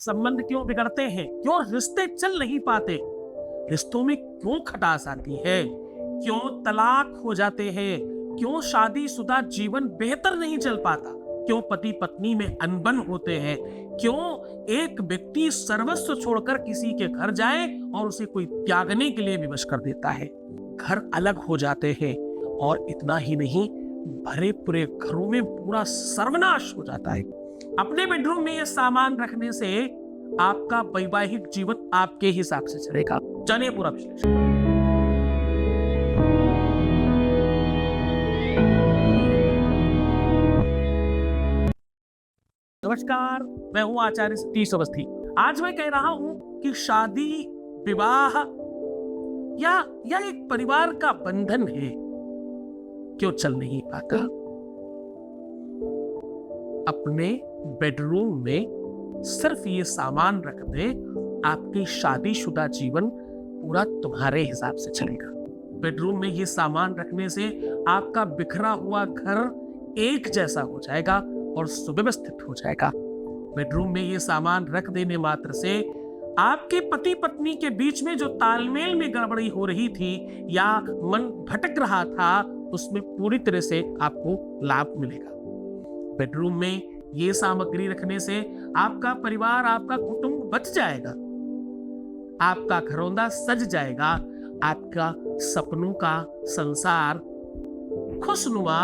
संबंध क्यों बिगड़ते हैं, क्यों रिश्ते चल नहीं पाते, रिश्तों में क्यों खटास आती है, क्यों तलाक हो जाते हैं, क्यों शादीशुदा जीवन बेहतर नहीं चल पाता, क्यों पति पत्नी में अनबन होते हैं, क्यों एक व्यक्ति सर्वस्व छोड़कर किसी के घर जाए और उसे कोई त्यागने के लिए विवश कर देता है, घर अलग हो जाते हैं। और इतना ही नहीं, भरे पूरे घरों में पूरा सर्वनाश हो जाता है। अपने बेडरूम में ये सामान रखने से आपका वैवाहिक जीवन आपके हिसाब से चलेगा। चलिए पूरा विश्लेषण। नमस्कार, मैं हूं आचार्य सतीश अवस्थी। आज मैं कह रहा हूं कि शादी, विवाह या एक परिवार का बंधन है, क्यों चल नहीं पाता। अपने बेडरूम में सिर्फ ये सामान रख दे, आपकी शादीशुदा जीवन पूरा तुम्हारे हिसाब से चलेगा। बेडरूम में ये सामान रखने से आपका बिखरा हुआ घर एक जैसा हो जाएगा और सुव्यवस्थित हो जाएगा। बेडरूम में ये सामान रख देने मात्र से आपके पति पत्नी के बीच में जो तालमेल में गड़बड़ी हो रही थी या मन भटक रहा था, उसमें पूरी तरह से आपको लाभ मिलेगा। बेडरूम में ये सामग्री रखने से आपका परिवार, आपका कुटुंब बच जाएगा, आपका घरौंदा सज जाएगा, आपका सपनों का संसार खुशनुमा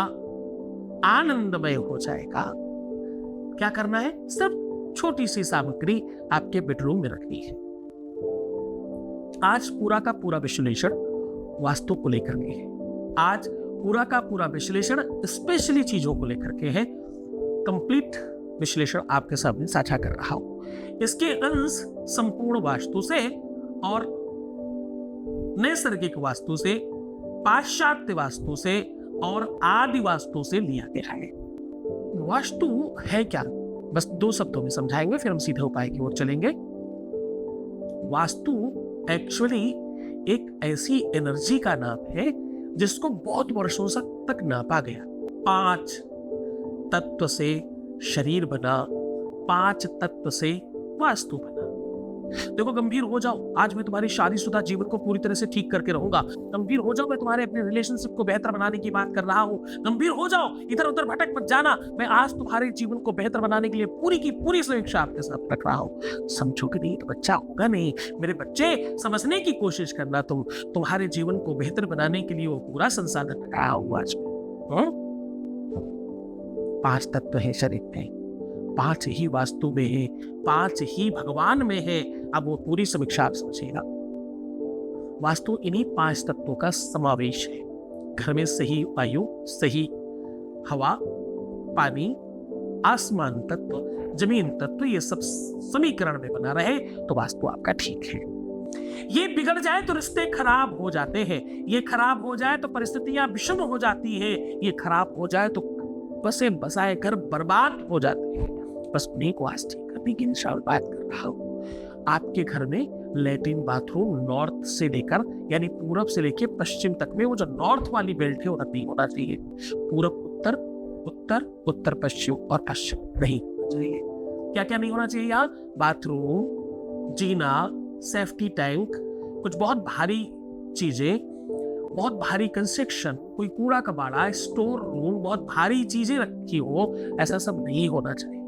आनंदमय हो जाएगा। क्या करना है? सिर्फ छोटी सी सामग्री आपके बेडरूम में रखनी है। आज पूरा का पूरा विश्लेषण वास्तु को लेकर के है। आज पूरा का पूरा विश्लेषण स्पेशली चीजों को लेकर के है। कंप्लीट विश्लेषण आपके सामने साझा कर रहा हूं। इसके अंश संपूर्ण वास्तु से और नैसर्गिक वास्तु से, पाश्चात्य वास्तु से और आदि वास्तु से लिया गया है। वास्तु है क्या, बस 2 शब्दों में समझाएंगे, फिर हम सीधे उपाय की ओर चलेंगे। वास्तु एक्चुअली एक ऐसी एनर्जी का नाम है जिसको बहुत वर्षों तक नापा गया। 5 तत्व से शरीर बना, 5 तत्व से वास्तु बना। देखो, गंभीर हो जाओ, आज मैं तुम्हारी शादीशुदा जीवन को पूरी तरह से ठीक करके रहूंगा। गंभीर हो जाओ, मैं तुम्हारे अपने रिलेशनशिप को बेहतर बनाने की बात कर रहा हूँ। गंभीर हो जाओ, इधर उधर भटक मत जाना, मैं आज तुम्हारे जीवन को बेहतर बनाने के लिए पूरी की पूरी समीक्षा आपके साथ रख रहा हूँ। समझोगे नहीं तो बच्चा होगा नहीं। मेरे बच्चे, समझने की कोशिश करना, तुम्हारे जीवन को बेहतर बनाने के लिए वो पूरा संसाधन रखा हूँ आज में। 5 तत्व है शरीर में, 5 ही वास्तु में है, 5 ही भगवान में है। अब वो पूरी समीक्षा आप समझिएगा। वास्तु इन्हीं 5 तत्वों का समावेश है। घर में सही वायु, सही हवा, पानी, आसमान तत्व, जमीन तत्व, ये सब समीकरण में बना रहे तो वास्तु आपका ठीक है। ये बिगड़ जाए तो रिश्ते खराब हो जाते हैं, ये खराब हो जाए तो परिस्थितियां विषम हो जाती है, ये खराब हो जाए तो बसे बसाए घर बर्बाद हो जाते हैं। बस उन्हीं को आज ठीक करने की इंशाअल्लाह बात कर रहा हूं। आपके घर में लैट्रिन बाथरूम नॉर्थ से लेकर, यानी पूरब से लेकर पश्चिम तक में, वो जो नॉर्थ वाली बेल्ट है वो नहीं होना चाहिए। पूरब उत्तर, उत्तर उत्तर पश्चिम और पश्चिम नहीं होना चाहिए। क्या क्या नहीं होना चाहिए यहाँ? बाथरूम, जीना, सेफ्टी टैंक, कुछ बहुत भारी चीजें, बहुत भारी कंस्ट्रक्शन, कोई कूड़ा कबाड़ा, स्टोर रूम, बहुत भारी चीजें रखी हो, ऐसा सब नहीं होना चाहिए।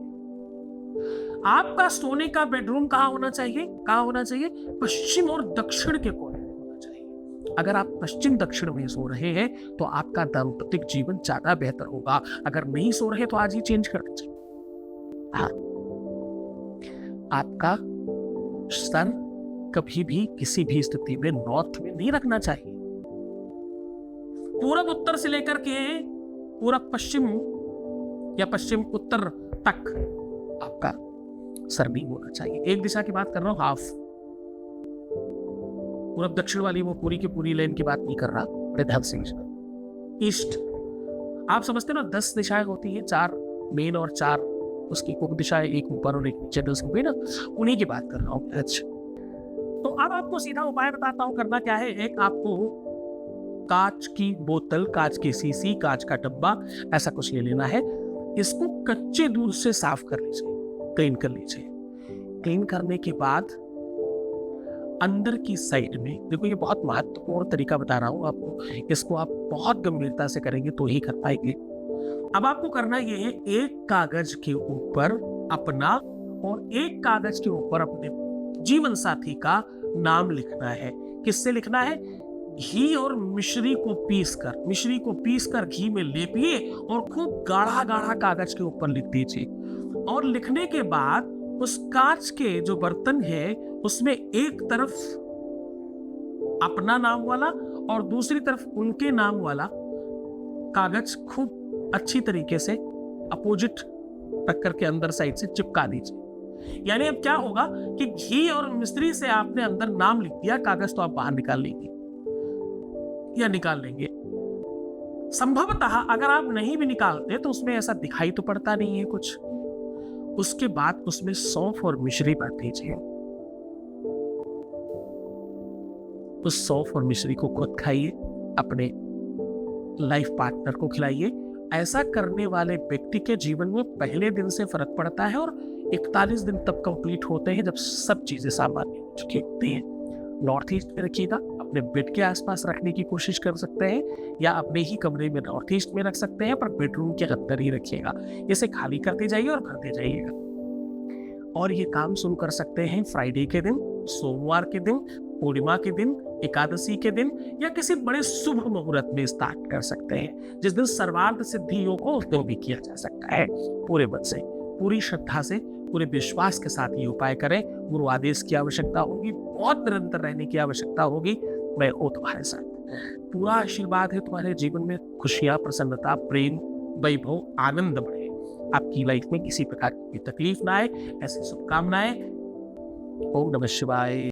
आपका सोने का बेडरूम कहाँ होना चाहिए? कहाँ होना चाहिए? पश्चिम और दक्षिण के कोने में होना चाहिए। अगर आप पश्चिम दक्षिण में सो रहे हैं तो आपका दाम्पतिक जीवन ज्यादा बेहतर होगा। अगर नहीं सो रहे तो आज ही चेंज कर दीजिए। हाँ, आपका सर कभी भी किसी भी स्थिति में नॉर्थ में नहीं रखना चाहिए। पूरब उत्तर से लेकर के पूरब पश्चिम या पश्चिम उत्तर तक आपका सर नहीं होना चाहिए। एक दिशा की बात कर रहा हूं, हाफ। पूरब दक्षिण वाली वो पूरी की पूरी लाइन की बात नहीं कर रहा, बड़े ध्यान से। ईस्ट, आप समझते हो ना, 10 दिशाएं होती है, 4 मेन और 4 उसकी कुछ दिशाएं, एक ऊपर और एक नीचे, ना, उन्हीं की बात कर रहा हूं। अच्छा, तो अब आपको सीधा उपाय बताता हूं करना क्या है। एक, आपको कांच की बोतल, कांच की सीसी, कांच का डब्बा, ऐसा कुछ ले लेना है। इसको कच्चे दूध से साफ कर लीजिए, क्लीन कर लीजिए। क्लीन करने के बाद अंदर की साइड में, देखो ये बहुत महत्वपूर्ण तरीका बता रहा हूँ आपको, इसको आप बहुत गंभीरता से करेंगे तो ही कर पाएंगे। अब आपको करना ये है, एक कागज के ऊपर अपना और एक कागज के ऊपर अपने जीवन साथी का नाम लिखना है। किससे लिखना है? घी और मिश्री को पीसकर घी में लेपिए और खूब गाढ़ा गाढ़ा कागज के ऊपर लिख दीजिए। और लिखने के बाद उस कांच के जो बर्तन है उसमें एक तरफ अपना नाम वाला और दूसरी तरफ उनके नाम वाला कागज खूब अच्छी तरीके से अपोजिट रख करके अंदर साइड से चिपका दीजिए। यानी अब क्या होगा कि घी और मिश्री से आपने अंदर नाम लिख दिया, कागज तो आप बाहर निकाल लेंगे या निकाल लेंगे। संभवतः अगर आप नहीं भी निकालते तो उसमें ऐसा दिखाई तो पड़ता नहीं है कुछ। उसके बाद उसमें सौंफ और मिश्री भर दीजिए। उस सौंफ और मिश्री को खुद खाइए, अपने लाइफ पार्टनर को खिलाइए। ऐसा करने वाले व्यक्ति के जीवन में पहले दिन से फर्क पड़ता है और 41 दिन तब कंप्लीट होते हैं जब सब चीजें सामान्य हो चुकी होती हैं। नॉर्थ ईस्ट में रखिएगा, अपने बेड के आसपास रखने की कोशिश कर सकते हैं या अपने ही कमरे में नॉर्थ ईस्ट में रख सकते हैं, पर बेडरूम के अंदर ही रखिएगा। इसे खाली करते जाइए और भरते जाइएगा। और ये काम शुरू कर सकते हैं फ्राइडे के दिन, सोमवार के दिन, पूर्णिमा के दिन, एकादशी के दिन या किसी बड़े शुभ मुहूर्त में स्टार्ट कर सकते हैं। जिस दिन सर्वार्थ सिद्धि योग हो उस दिन भी किया जा सकता है। पूरे मन से, पूरी श्रद्धा से, पूरे विश्वास के साथ ये उपाय करें। गुरु आदेश की आवश्यकता होगी, बहुत निरंतर रहने की आवश्यकता होगी। मैं हूं तुम्हारे साथ, पूरा आशीर्वाद है तुम्हारे जीवन में। खुशियां, प्रसन्नता, प्रेम, वैभव, आनंद बढ़े। आपकी लाइफ में किसी प्रकार की तकलीफ ना आए, ऐसी शुभकामनाएं। ओम नमः शिवाय।